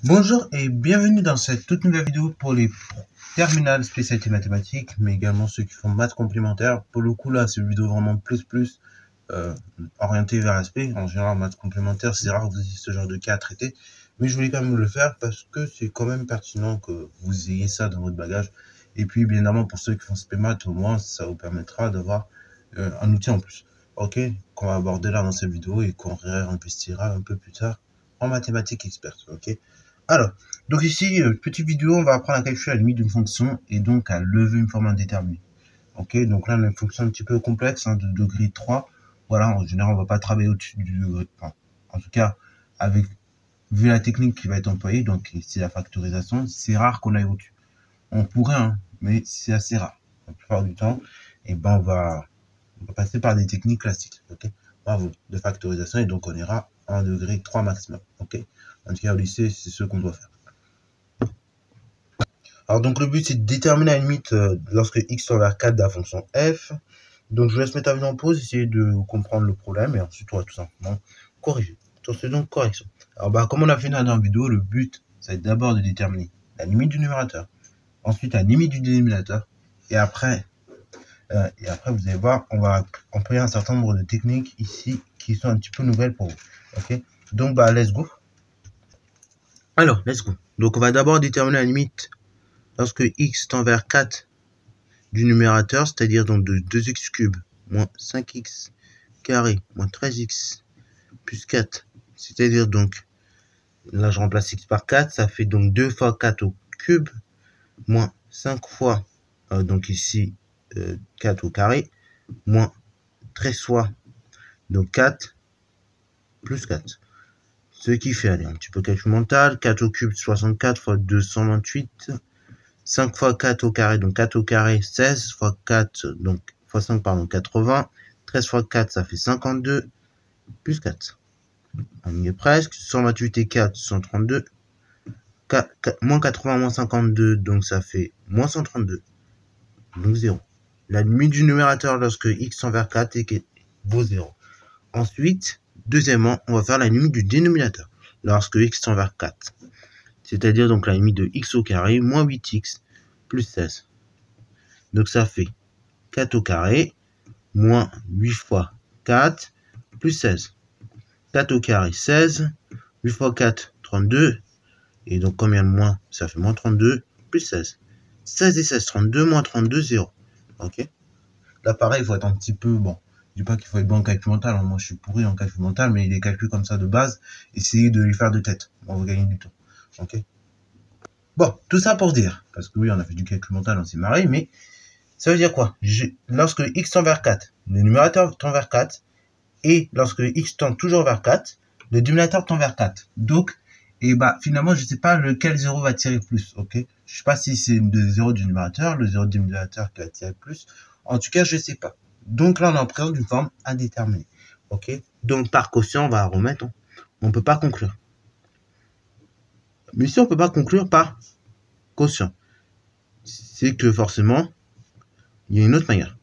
Bonjour et bienvenue dans cette toute nouvelle vidéo pour les terminales spécialité mathématiques, mais également ceux qui font maths complémentaires. Pour le coup là, c'est une vidéo vraiment orientée vers l'aspect. En général, maths complémentaires, c'est rare que vous ayez ce genre de cas à traiter, mais je voulais quand même le faire parce que c'est quand même pertinent que vous ayez ça dans votre bagage. Et puis, bien évidemment, pour ceux qui font spé maths, au moins, ça vous permettra d'avoir un outil en plus. Ok, qu'on va aborder là dans cette vidéo et qu'on réinvestira un peu plus tard en mathématiques expertes. Ok. Alors, donc ici, petite vidéo, on va apprendre à calculer la limite d'une fonction et donc à lever une forme indéterminée. Ok, donc là, on a une fonction un petit peu complexe, de degré 3. Voilà, en général, on va pas travailler au-dessus du degré 3. En tout cas, vu la technique qui va être employée, donc c'est la factorisation, c'est rare qu'on aille au-dessus. On pourrait, mais c'est assez rare. La plupart du temps, on va passer par des techniques classiques. Ok, bravo, de factorisation, et donc on ira à un degré 3 maximum. Ok, en tout cas, au lycée, c'est ce qu'on doit faire. Alors donc le but c'est de déterminer la limite lorsque x tend vers 4 de la fonction f. Donc je vous laisse mettre la vidéo en pause, essayer de comprendre le problème et ensuite on va tout simplement corriger. C'est donc correction. Alors comme on a fait dans la dernière vidéo, le but c'est d'abord de déterminer la limite du numérateur, ensuite la limite du dénominateur et après vous allez voir, on va employer un certain nombre de techniques ici qui sont un petit peu nouvelles pour vous. Ok, donc let's go. Alors let's go. Donc on va d'abord déterminer la limite lorsque x tend vers 4 du numérateur, c'est-à-dire donc de 2x cube moins 5x carré moins 13x plus 4, c'est-à-dire donc, là je remplace x par 4, ça fait donc 2 fois 4 au cube, moins 5 fois, donc ici 4 au carré, moins 13 fois, donc 4 plus 4. Ce qui fait, allez, un petit peu calcul mental, 4 au cube 64 fois 228, 5 fois 4 au carré, donc 4 au carré, 16 fois 4, donc fois 5, pardon, 80. 13 fois 4, ça fait 52, plus 4. On y est presque. 128 et 4, 132. Moins 80, moins 52, donc ça fait moins 132. Donc 0. La limite du numérateur lorsque x tend vers 4 vaut 0. Ensuite, deuxièmement, on va faire la limite du dénominateur lorsque x tend vers 4. C'est-à-dire donc la limite de x au carré moins 8x plus 16. Donc ça fait 4 au carré moins 8 fois 4 plus 16. 4 au carré 16, 8 fois 4 32, et donc combien de moins? Ça fait moins 32 plus 16. 16 et 16, 32, moins 32, 0. Ok. Là pareil, il faut être un petit peu, je dis pas qu'il faut être bon en calcul mental, moi je suis pourri en calcul mental, mais les calculs comme ça de base, essayez de les faire de tête, on va gagner du temps. Ok. Bon, tout ça pour dire, parce que oui, on a fait du calcul mental, on s'est marré, mais ça veut dire quoi? Lorsque x tend vers 4, le numérateur tend vers 4, et lorsque x tend toujours vers 4, le dénominateur tend vers 4. Donc, finalement, je ne sais pas lequel 0 va tirer plus, ok? Je ne sais pas si c'est le 0 du numérateur, le 0 du dénominateur qui va tirer plus. En tout cas, je ne sais pas. Donc là, on est en présence d'une forme indéterminée, ok? Donc, par quotient, on va remettre, on ne peut pas conclure. Mais si on ne peut pas conclure par quotient, c'est que forcément, il y a une autre manière.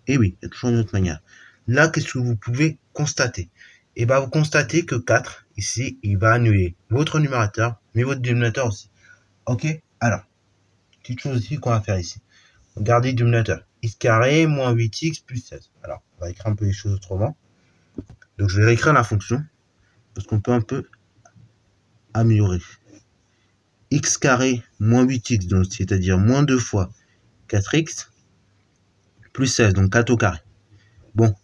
Et oui, il y a toujours une autre manière. Là, qu'est-ce que vous pouvez constater? Vous constatez que 4, ici, il va annuler votre numérateur, mais votre dénominateur aussi. Ok? Alors, petite chose aussi qu'on va faire ici. Regardez le dénominateur. X carré moins 8x plus 16. Alors, on va écrire un peu les choses autrement. Donc, je vais réécrire la fonction, parce qu'on peut un peu améliorer. X carré moins 8x, donc c'est-à-dire moins 2 fois 4x, plus 16, donc 4 au carré. Bon,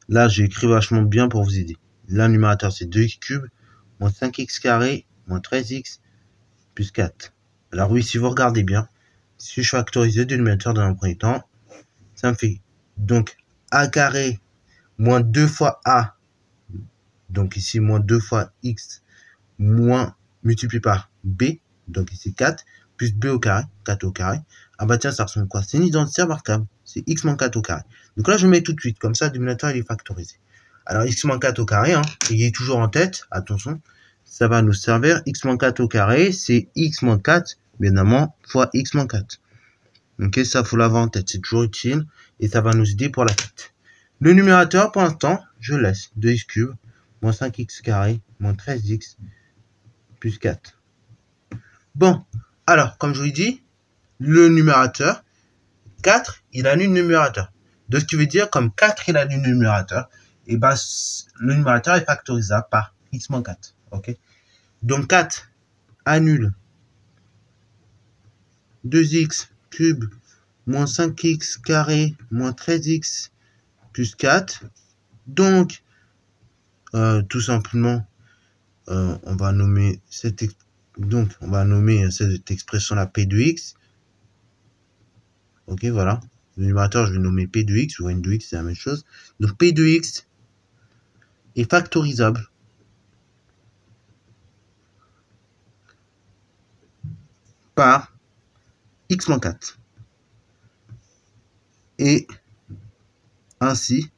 là, j'ai écrit vachement bien pour vous aider. Là, le numérateur, c'est 2x cube, moins 5x carré, moins 13x, plus 4. Alors oui, si vous regardez bien, si je factorise le dénominateur dans un premier temps, ça me fait donc a carré moins 2 fois a, donc ici moins 2 fois x, moins multiplié par b, donc ici 4, plus b au carré, 4 au carré. Ah bah tiens, ça ressemble à quoi? C'est une identité remarquable, c'est x moins 4 au carré. Donc là, je mets tout de suite, comme ça, le dénominateur, il est factorisé. Alors, x moins 4 au carré, il est toujours en tête, attention, ça va nous servir, x moins 4 au carré, c'est x moins 4, bien évidemment, fois x moins 4. Ok, ça, faut l'avoir en tête, c'est toujours utile, et ça va nous aider pour la suite. Le numérateur, pour l'instant, je laisse 2x cube, moins 5x carré, moins 13x, plus 4. Bon, alors, comme je vous l'ai dit, le numérateur, 4, il annule le numérateur. Donc, ce qui veut dire, comme 4, il annule le numérateur, et ben, le numérateur est factorisable par x moins 4. Ok? Donc, 4 annule 2x cube moins 5x carré moins 13x plus 4. Donc, tout simplement, on va nommer cette expression-là P de x. Ok, voilà. Le numérateur, je vais nommer P de x ou N de x, c'est la même chose. Donc, P de x est factorisable par x moins 4. Et ainsi,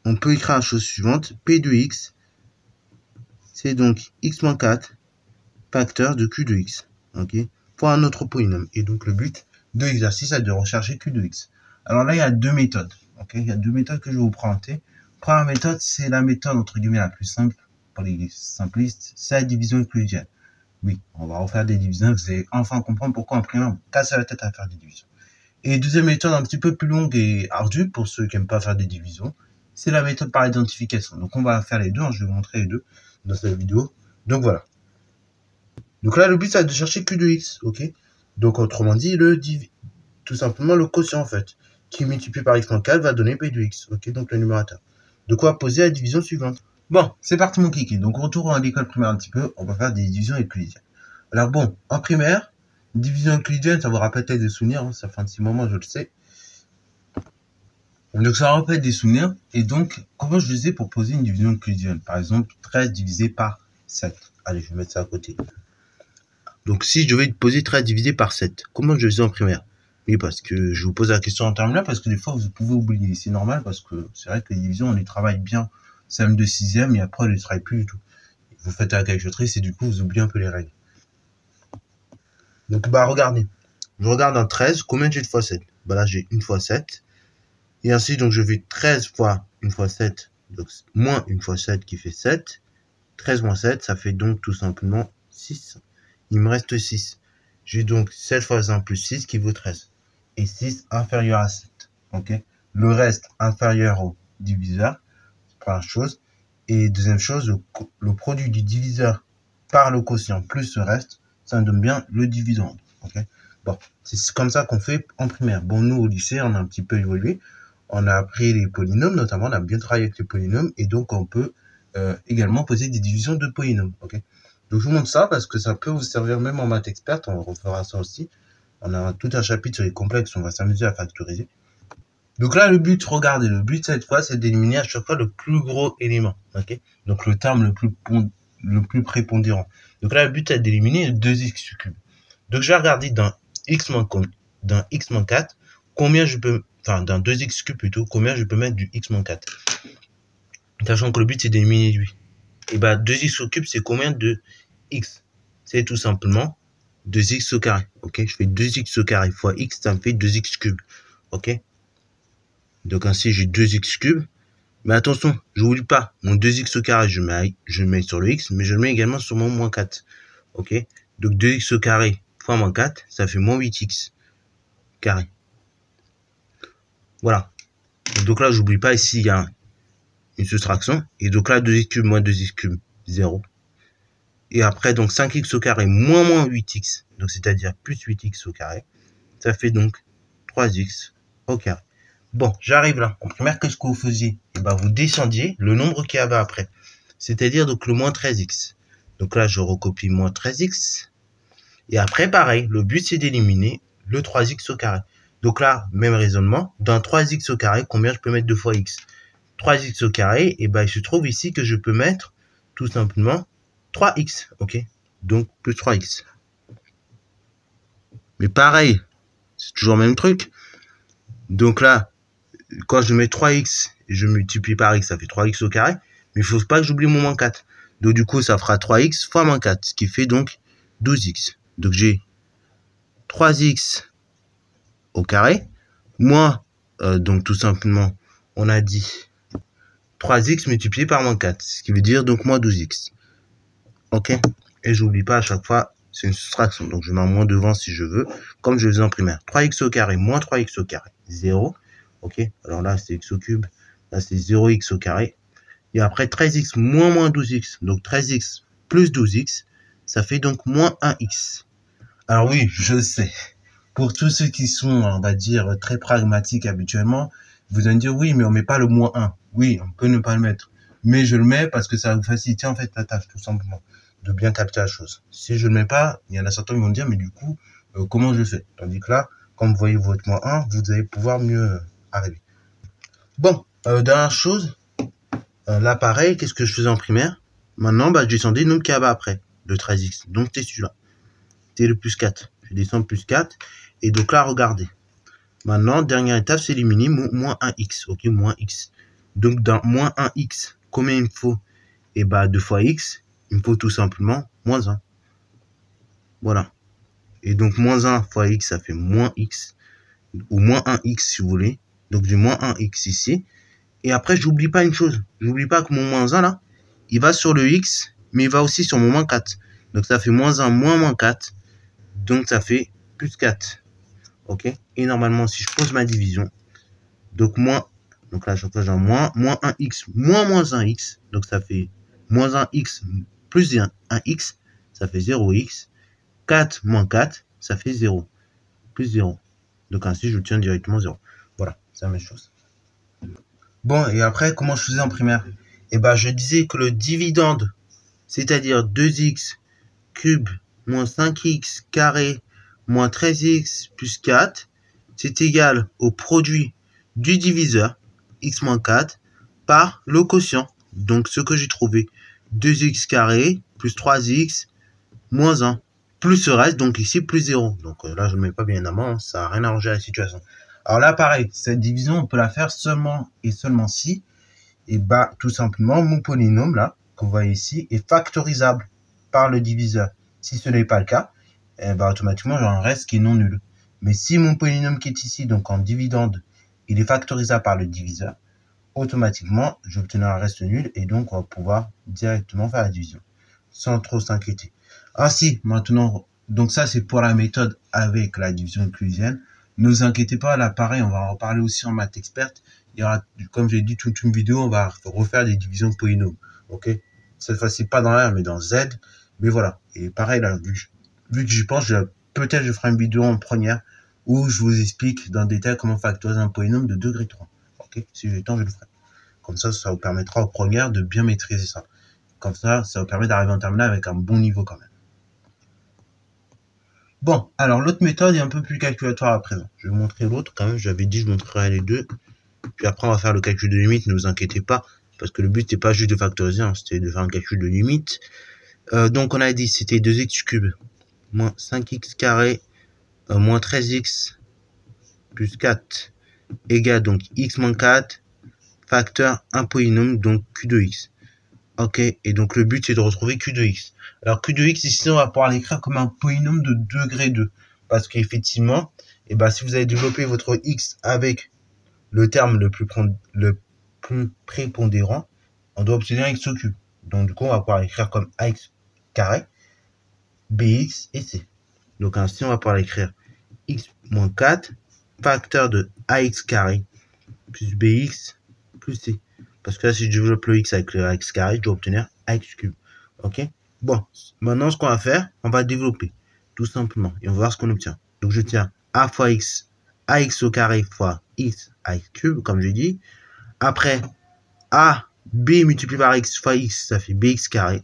on peut écrire la chose suivante. P de x, c'est donc x moins 4 facteur de q de x. Ok, pour un autre polynôme. Et donc, le but de l'exercice est de rechercher q de x. Alors là, il y a deux méthodes. Ok, il y a deux méthodes que je vais vous présenter. Première méthode, c'est la méthode entre guillemets la plus simple pour les simplistes, c'est la division euclidienne. Oui, on va refaire des divisions, vous allez enfin comprendre pourquoi en primaire on casse la tête à faire des divisions. Et deuxième méthode un petit peu plus longue et ardue pour ceux qui n'aiment pas faire des divisions, c'est la méthode par identification. Donc on va faire les deux, je vais vous montrer les deux dans cette vidéo. Donc voilà. Donc là le but c'est de chercher q de x, ok. Donc autrement dit, tout simplement le quotient en fait, qui multiplié par x moins 4 va donner p de x, ok, donc le numérateur. De quoi poser la division suivante. Bon, c'est parti mon kiki. Donc retour à l'école primaire un petit peu, on va faire des divisions euclidiennes. Alors bon, en primaire, division euclidienne, ça vous rappelle peut-être des souvenirs, hein, ça fait un petit moment, je le sais. Donc ça rappelle des souvenirs, et donc comment je faisais pour poser une division euclidienne? Par exemple, 13 divisé par 7. Allez, je vais mettre ça à côté. Donc si je devais poser 13 divisé par 7, comment je faisais en primaire? Oui, parce que je vous pose la question en termes là, parce que des fois vous pouvez oublier, c'est normal, parce que c'est vrai que les divisions, on les travaille bien, CM de 6e, et après on les travaille plus du tout. Vous faites la calculatrice et du coup vous oubliez un peu les règles. Donc bah regardez, je regarde un 13, combien j'ai de fois 7? Bah là j'ai 1 fois 7, et ainsi donc je vais 13 fois 1 fois 7, donc moins 1 fois 7 qui fait 7, 13 moins 7, ça fait donc tout simplement 6. Il me reste 6. J'ai donc 7 fois 1 plus 6 qui vaut 13. Et 6 inférieur à 7. Ok. Le reste inférieur au diviseur, c'est première chose. Et deuxième chose, le produit du diviseur par le quotient plus le reste, ça me donne bien le dividende. Ok. Bon, c'est comme ça qu'on fait en primaire. Bon, nous au lycée, on a un petit peu évolué. On a appris les polynômes, notamment, on a bien travaillé avec les polynômes, et donc on peut également poser des divisions de polynômes. Ok. Donc je vous montre ça parce que ça peut vous servir même en maths experte, on refera ça aussi. On a tout un chapitre sur les complexes, on va s'amuser à factoriser. Donc là, le but, regardez, le but cette fois, c'est d'éliminer à chaque fois le plus gros élément. Ok. Donc le terme le plus prépondérant. Donc là, le but est d'éliminer le 2x cube. Donc je vais regarder dans x moins 4, combien je peux, enfin dans 2x cube plutôt, combien je peux mettre du x moins 4. Sachant que le but c'est d'éliminer lui. Et bah 2x au cube c'est combien de x? C'est tout simplement 2x au carré. Ok, je fais 2x au carré fois x, ça me fait 2x cube. Ok. Donc ainsi j'ai 2x cube. Mais attention, je n'oublie pas, mon 2x au carré, je mets sur le x, mais je le mets également sur mon moins 4. Ok. Donc 2x au carré fois moins 4, ça fait moins 8x carré. Voilà. Donc là, j'oublie pas ici, il y a une soustraction. Et donc là, 2x cube moins 2x cube, 0. Et après, donc 5x au carré moins 8x, donc c'est-à-dire plus 8x au carré. Ça fait donc 3x au carré. Bon, j'arrive là. En primaire, qu'est-ce que vous faisiez? Et ben, vous descendiez le nombre qu'il y avait après. C'est-à-dire donc le moins 13x. Donc là, je recopie moins 13x. Et après, pareil, le but, c'est d'éliminer le 3x au carré. Donc là, même raisonnement. Dans 3x au carré, combien je peux mettre 2 fois x? 3x au carré, et ben, il se trouve ici que je peux mettre tout simplement 3x. Ok? Donc, plus 3x. Mais pareil, c'est toujours le même truc. Donc là, quand je mets 3x, je multiplie par x, ça fait 3x au carré. Mais il ne faut pas que j'oublie mon moins 4. Donc du coup, ça fera 3x fois moins 4, ce qui fait donc 12x. Donc j'ai 3x au carré, moins, donc tout simplement, on a dit 3x multiplié par moins 4, ce qui veut dire donc moins 12x. Ok. Et j'oublie pas à chaque fois c'est une soustraction. Donc, je mets un moins devant si je veux, comme je le faisais en primaire. 3x au carré moins 3x au carré, 0. Ok, alors là, c'est x au cube. Là, c'est 0x au carré. Et après, 13x moins 12x. Donc, 13x plus 12x, ça fait donc moins 1x. Alors oui, je sais. Pour tous ceux qui sont, on va dire, très pragmatiques habituellement, vous allez me dire, oui, mais on met pas le moins 1. Oui, on peut ne pas le mettre. Mais je le mets parce que ça va vous faciliter, en fait, la tâche, tout simplement, de bien capter la chose. Si je le mets pas, il y en a certains qui vont me dire, mais du coup, comment je fais? Tandis que là, quand vous voyez votre moins 1, vous allez pouvoir mieux arriver. Bon, dernière chose, là, pareil, qu'est-ce que je faisais en primaire? Maintenant, je descendais le nombre qu'il y avait après, le 13x. Donc, c'est celui-là. C'est le plus 4. Je descends plus 4. Et donc là, regardez. Maintenant, dernière étape, c'est éliminer moins 1x. Ok, moins x. Donc, dans moins 1x, combien il me faut? Et 2 fois x, il me faut tout simplement moins 1. Voilà. Et donc, moins 1 fois x, ça fait moins x. Ou moins 1x, si vous voulez. Donc, j'ai moins 1x ici. Et après, j'oublie pas une chose. J'oublie pas que mon moins 1, là, il va sur le x, mais il va aussi sur mon moins 4. Donc, ça fait moins 1 moins 4. Donc, ça fait plus 4. Ok. Et normalement, si je pose ma division, donc là, chaque fois, j'ai un moins 1x moins 1x. Donc, ça fait moins 1x plus 1x, ça fait 0x. 4 moins 4, ça fait 0. Plus 0. Donc, ainsi, je tiens directement 0. Voilà, c'est la même chose. Bon, et après, comment je faisais en primaire? Je disais que le dividende, c'est-à-dire 2x cube moins 5x carré moins 13x plus 4, c'est égal au produit du diviseur, x moins 4, par le quotient. Donc, ce que j'ai trouvé, 2x carré plus 3x moins 1, plus ce reste, donc ici, plus 0. Donc là, je ne mets pas bien évidemment, ça n'a rien arrangé à la situation. Alors là, pareil, cette division, on peut la faire seulement et seulement si, tout simplement, mon polynôme, là, qu'on voit ici, est factorisable par le diviseur. Si ce n'est pas le cas, automatiquement, j'aurai un reste qui est non nul. Mais si mon polynôme qui est ici, donc en dividende, il est factorisable par le diviseur, automatiquement, j'obtiendrai un reste nul et donc on va pouvoir directement faire la division sans trop s'inquiéter. Ainsi, maintenant, donc ça c'est pour la méthode avec la division euclidienne. Ne vous inquiétez pas, là pareil, on va en reparler aussi en maths experte. Il y aura, comme j'ai dit toute une vidéo, on va refaire des divisions de polynômes. Ok, cette fois-ci pas dans R mais dans Z. Mais voilà. Et pareil là, vu que j'y pense, peut-être je ferai une vidéo en première où je vous explique dans le détail comment factoriser un polynôme de degré 3. Ok, si j'ai le temps, je le ferai. Comme ça vous permettra aux premières de bien maîtriser ça. Comme ça vous permet d'arriver en terminale avec un bon niveau quand même. Bon, alors l'autre méthode est un peu plus calculatoire à présent. Je vais vous montrer l'autre quand même. J'avais dit je montrerai les deux. Puis après on va faire le calcul de limite. Ne vous inquiétez pas, parce que le but c'était pas juste de factoriser, hein, c'était de faire un calcul de limite. Donc on a dit c'était 2x cube moins 5x carré moins 13x plus 4 égale donc x moins 4 facteur un polynôme, donc q de x. Ok, et donc le but c'est de retrouver q de x. Alors q de x ici on va pouvoir l'écrire comme un polynôme de degré 2. Parce qu'effectivement, si vous avez développé votre x avec le terme le plus prépondérant, on doit obtenir x au cube. Donc du coup on va pouvoir l'écrire comme ax carré, bx et c. Donc ainsi on va pouvoir l'écrire x moins 4 facteur de ax carré plus bx plus c. Parce que là, si je développe le x avec le ax carré, je dois obtenir ax cube. Ok. Bon, maintenant, ce qu'on va faire, on va développer, tout simplement, et on va voir ce qu'on obtient. Donc, je tiens a fois x, ax au carré fois x, ax cube, comme je dis. Après, a, b multiplié par x fois x, ça fait bx carré.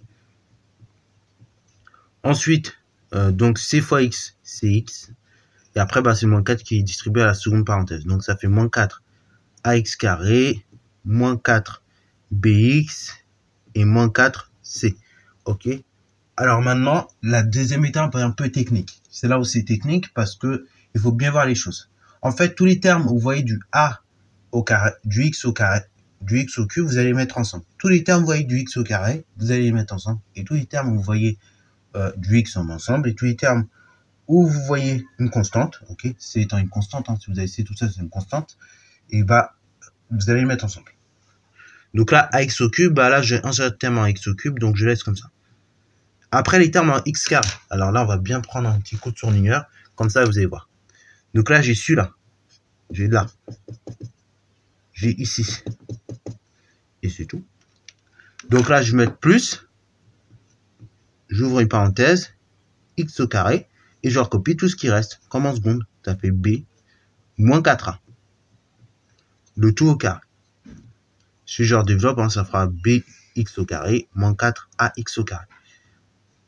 Ensuite, donc c fois x, c'est x. Et après, c'est moins 4 qui est distribué à la seconde parenthèse. Donc, ça fait moins 4 ax carré, moins 4 bx et moins 4c. Ok. Alors maintenant, la deuxième étape est un peu technique. C'est là où c'est technique parce que il faut bien voir les choses. En fait, tous les termes où vous voyez du a au carré, du x au carré, du x au cube, vous allez les mettre ensemble. Tous les termes où vous voyez du x au carré, vous allez les mettre ensemble. Et tous les termes où vous voyez du x ensemble, et tous les termes où vous voyez une constante, ok, c'est étant une constante, hein, si vous avez essayé tout ça, c'est une constante, et vous allez les mettre ensemble. Donc là, ax au cube, là j'ai un seul terme en x au cube, donc je laisse comme ça. Après, les termes en x carré. Alors là, on va bien prendre un petit coup de surligneur. Comme ça, vous allez voir. Donc là, j'ai celui-là. J'ai là. J'ai ici. Et c'est tout. Donc là, je vais mettre plus. J'ouvre une parenthèse. X au carré. Et je recopie tout ce qui reste. Comme en seconde. Ça fait B moins 4A. Le tout au carré. Si je redéveloppe, hein, ça fera bx au carré moins 4ax au carré.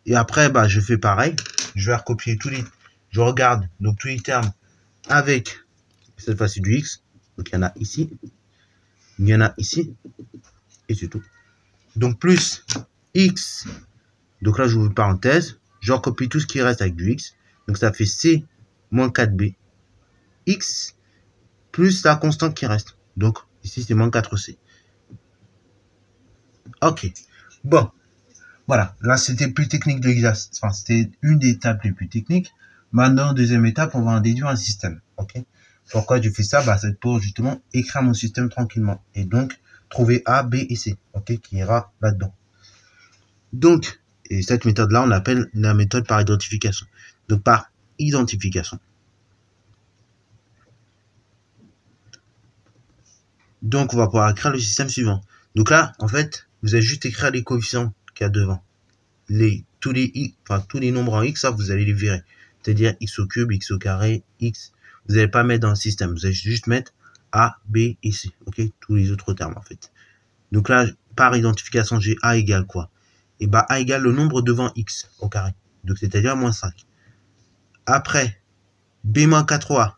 Et après, bah, je fais pareil. Je vais recopier tous les... Je regarde donc tous les termes avec cette fois-ci du x. Donc il y en a ici. Il y en a ici. Et c'est tout. Donc plus x. Donc là, j'ouvre une parenthèse. Je recopie tout ce qui reste avec du x. Donc ça fait c moins 4b x plus la constante qui reste. Donc ici, c'est moins 4c. Ok. Bon. Voilà. Là, c'était plus technique de l'exercice. Enfin, c'était une des étapes les plus techniques. Maintenant, deuxième étape, on va en déduire un système. Ok. Pourquoi je fais ça? Bah, c'est pour justement écrire mon système tranquillement. Et donc, trouver A, B et C. Ok. Qui ira là-dedans. Donc, et cette méthode-là, on l'appelle la méthode par identification. Donc, par identification. Donc, on va pouvoir écrire le système suivant. Donc là, en fait, vous allez juste écrire les coefficients qu'il y a devant. Tous les nombres en x, ça, vous allez les virer. C'est-à-dire x au cube, x au carré, x. Vous n'allez pas mettre dans le système. Vous allez juste mettre A, B et C. Ok. Tous les autres termes, en fait. Donc là, par identification, j'ai A égale quoi? Et bah, A égale le nombre devant x au carré. Donc, c'est-à-dire moins 5. Après, B moins 4A.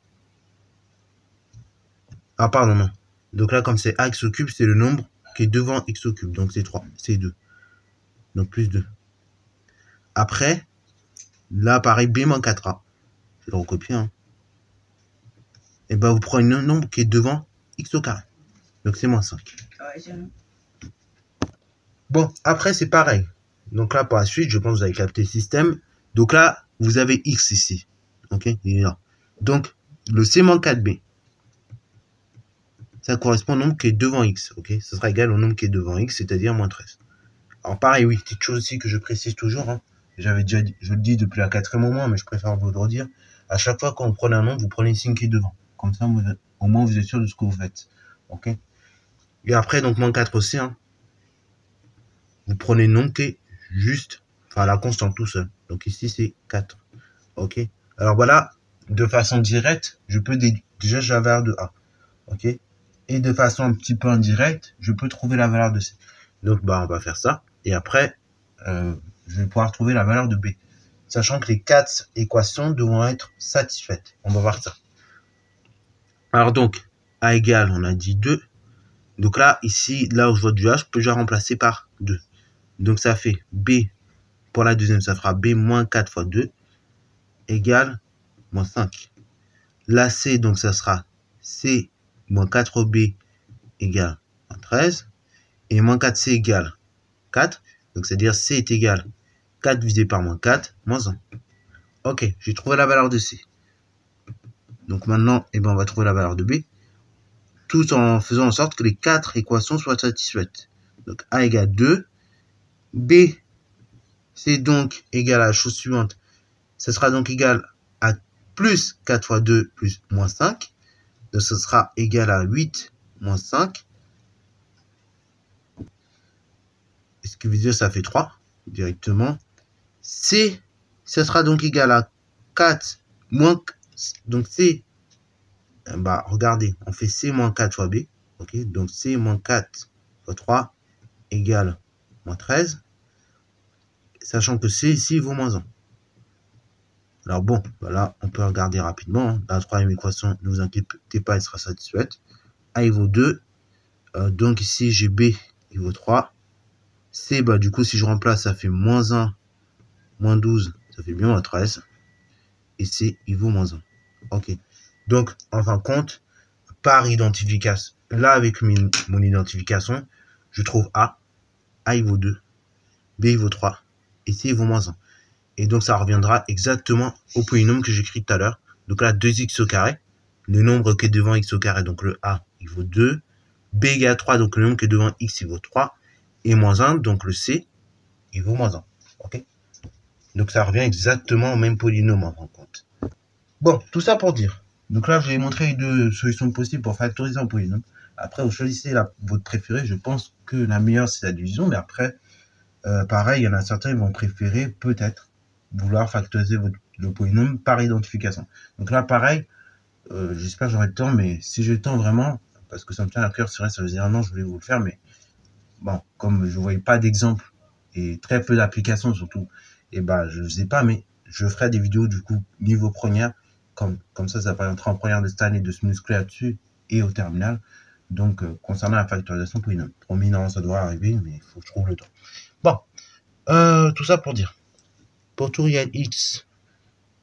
Ah, pardon, non. Donc là, comme c'est ax au cube, c'est le nombre qui est devant x au cube. Donc c'est 3, c'est 2. Donc plus 2. Après, là, pareil, b moins 4a. Je vais le recopier. Hein. Et ben, vous prenez un nombre qui est devant x au carré. Donc c'est moins 5. Bon, après, c'est pareil. Donc là, par la suite, je pense que vous avez capté le système. Donc là, vous avez x ici. Ok, il est là. Donc, le c moins 4b. Ça correspond au nombre qui est devant x, ok? Ce sera égal au nombre qui est devant x, c'est-à-dire moins 13. Alors pareil, oui, petite chose aussi que je précise toujours, hein. J'avais déjà dit, je le dis depuis la 4e au moins, mais je préfère vous le redire. À chaque fois quand vous prenez un nombre, vous prenez le signe qui est devant. Comme ça, au moins, vous êtes sûr de ce que vous faites. Ok? Et après, donc, moins 4 aussi, hein. Vous prenez le nombre qui est juste, enfin, la constante tout seul. Donc ici, c'est 4. Ok? Alors voilà, de façon directe, je peux déjà la valeur de A. Ok? Et de façon un petit peu indirecte, je peux trouver la valeur de C. Donc, bah, on va faire ça. Et après, je vais pouvoir trouver la valeur de B. Sachant que les 4 équations devront être satisfaites. On va voir ça. Alors donc, A égale, on a dit 2. Donc là, ici, là où je vois du A, je peux déjà remplacer par 2. Donc ça fait B, pour la deuxième, ça fera B moins 4 fois 2 égale moins 5. Là, C, donc ça sera C moins 4B égale moins 13. Et moins 4C égale 4. Donc c'est-à-dire C est égal 4 divisé par moins 4, moins 1. Ok, j'ai trouvé la valeur de C. Donc maintenant, eh ben, on va trouver la valeur de B. Tout en faisant en sorte que les 4 équations soient satisfaites. Donc A égale 2. B, c'est donc égal à la chose suivante. Ce sera donc égal à plus 4 fois 2 plus moins 5. Donc ce sera égal à 8 moins 5. Et ce qui veut dire ça fait 3 directement. C, ce sera donc égal à 4 moins... Donc C, bah regardez, on fait C moins 4 fois B. Ok, donc C moins 4 fois 3 égale moins 13. Sachant que C ici vaut moins 1. Alors bon, voilà, on peut regarder rapidement. Hein. La troisième équation, ne vous inquiétez pas, elle sera satisfaite. A il vaut 2. Donc ici, j'ai B, il vaut 3. C, bah du coup, si je remplace, ça fait moins 1, moins 12, ça fait bien moins 13. Et C, il vaut moins 1. Ok. Donc, en fin de compte, par identification, là, avec mon identification, je trouve A. A, il vaut 2. B, il vaut 3. Et C, il vaut moins 1. Et donc, ça reviendra exactement au polynôme que j'ai écrit tout à l'heure. Donc là, 2x au carré. Le nombre qui est devant x au carré, donc le A, il vaut 2. B égale 3, donc le nombre qui est devant x, il vaut 3. Et moins 1, donc le C, il vaut moins 1. Ok? Donc ça revient exactement au même polynôme en fin de compte. Bon, tout ça pour dire. Donc là, je vais montrer les deux solutions possibles pour factoriser un polynôme. Après, vous choisissez votre préférée. Je pense que la meilleure, c'est la division. Mais après, pareil, il y en a certains qui vont préférer peut-être vouloir factoriser le polynôme par identification. Donc là, pareil, j'espère que j'aurai le temps. Mais si j'ai le temps vraiment, parce que ça me tient à cœur, c'est vrai, ça faisait un an que je voulais vous le faire. Mais bon, comme je ne voyais pas d'exemple et très peu d'applications surtout, et bah, je ne faisais pas. Mais je ferai des vidéos du coup niveau première. Comme ça permettra en première de cette année de se muscler là-dessus et au terminal. Donc, concernant la factorisation polynôme. Promis, non, ça doit arriver, mais il faut que je trouve le temps. Bon, tout ça pour dire. Pour tout réel x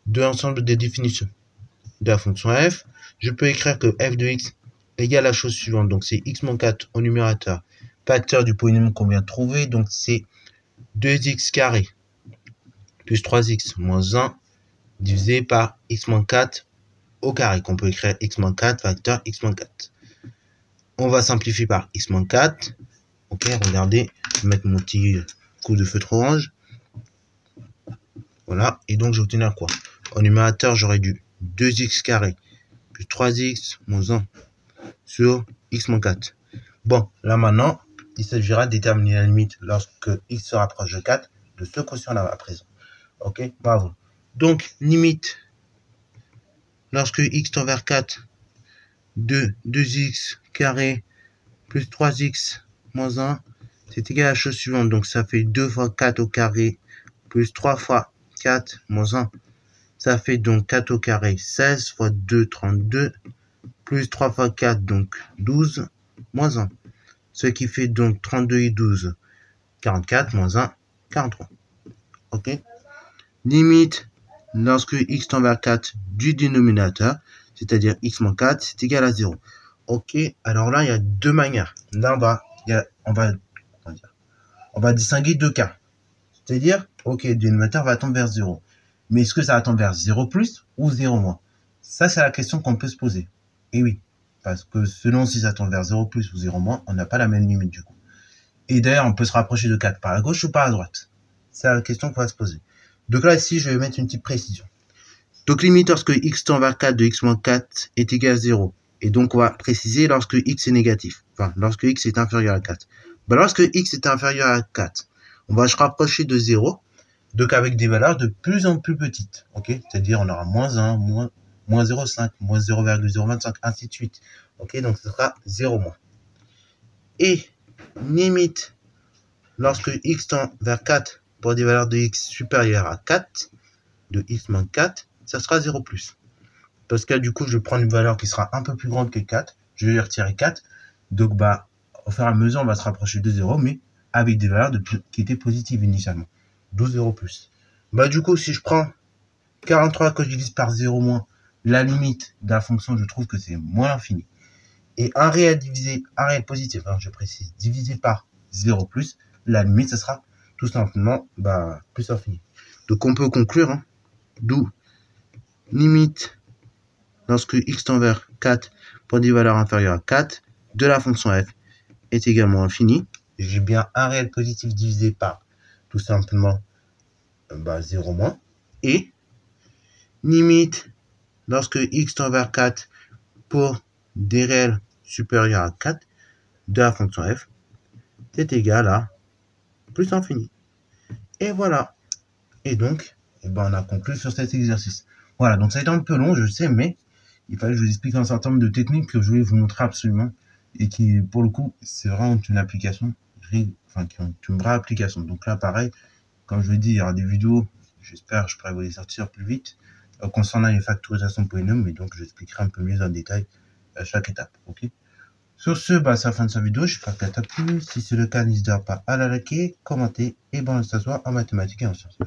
de l'ensemble des définitions de la fonction f, je peux écrire que f de x égale la chose suivante. Donc, c'est x-4 au numérateur, facteur du polynôme qu'on vient de trouver. Donc, c'est 2x carré plus 3x moins 1 divisé par x-4 au carré, qu'on peut écrire x-4 facteur x-4. On va simplifier par x-4. Ok, regardez, je vais mettre mon petit coup de feutre orange. Voilà, et donc je vais obtenir quoi? Au numérateur, j'aurais du 2x carré plus 3x moins 1 sur x-4. Bon, là maintenant, il s'agira de déterminer la limite lorsque x se rapproche de 4 de ce quotient-là à présent. Ok, bravo. Donc, limite lorsque x tend vers 4 de 2x carré plus 3x moins 1, c'est égal à la chose suivante. Donc, ça fait 2 fois 4 au carré plus 3 fois 4 moins 1. Ça fait donc 4 au carré, 16 fois 2, 32, plus 3 fois 4, donc 12, moins 1. Ce qui fait donc 32 et 12, 44, moins 1, 43. Ok. Limite, lorsque x tend vers 4 du dénominateur, c'est-à-dire x moins 4, c'est égal à 0. Ok, alors là, il y a deux manières. Là, on va distinguer deux cas. C'est-à-dire, ok, le dénominateur va tendre vers 0. Mais est-ce que ça va tendre vers 0 plus ou 0 moins? Ça, c'est la question qu'on peut se poser. Et oui, parce que selon si ça tend vers 0 plus ou 0 moins, on n'a pas la même limite du coup. Et d'ailleurs, on peut se rapprocher de 4 par la gauche ou par la droite. C'est la question qu'on va se poser. Donc là, ici, je vais mettre une petite précision. Donc limite lorsque x tend vers 4 de x moins 4 est égal à 0. Et donc, on va préciser lorsque x est négatif. Enfin, lorsque x est inférieur à 4. Ben, lorsque x est inférieur à 4, on va se rapprocher de 0. Donc, avec des valeurs de plus en plus petites. Ok, c'est-à-dire, on aura moins 1, moins 0,5, moins 0,025, ainsi de suite. Ok, donc ce sera 0 moins. Et limite, lorsque x tend vers 4 pour des valeurs de x supérieures à 4, de x moins 4, ça sera 0 plus. Parce que du coup, je vais prendre une valeur qui sera un peu plus grande que 4. Je vais y retirer 4. Donc, bah, au fur et à mesure, on va se rapprocher de 0, mais avec des valeurs qui étaient positives initialement. 12 0 plus. Bah, du coup, si je prends 43 que je divise par 0 moins, la limite de la fonction, je trouve que c'est moins l'infini. Et un réel positif, je précise, divisé par 0 plus, la limite, ce sera tout simplement plus infini. Donc on peut conclure, d'où limite lorsque x tend vers 4 pour des valeurs inférieures à 4 de la fonction f est également infini. J'ai bien un réel positif divisé par tout simplement 0 moins. Et limite lorsque x tend vers 4 pour des réels supérieurs à 4 de la fonction f est égal à plus infini. Et voilà. Et donc, on a conclu sur cet exercice. Voilà, donc ça a été un peu long, je sais, mais il fallait que je vous explique un certain nombre de techniques que je voulais vous montrer absolument et qui, pour le coup, c'est vraiment une application, qui ont une vraie application. Donc là, pareil, comme je vous l'ai dit, il y aura des vidéos, j'espère que je pourrai vous les sortir plus vite, concernant les factorisations de polynômes, et donc je expliquerai un peu mieux en détail chaque étape. Ok. Sur ce, c'est la fin de cette vidéo. J'espère qu'elle t'a plu. Si c'est le cas, n'hésitez pas à la liker, commenter et s'asseoir en mathématiques et en sciences.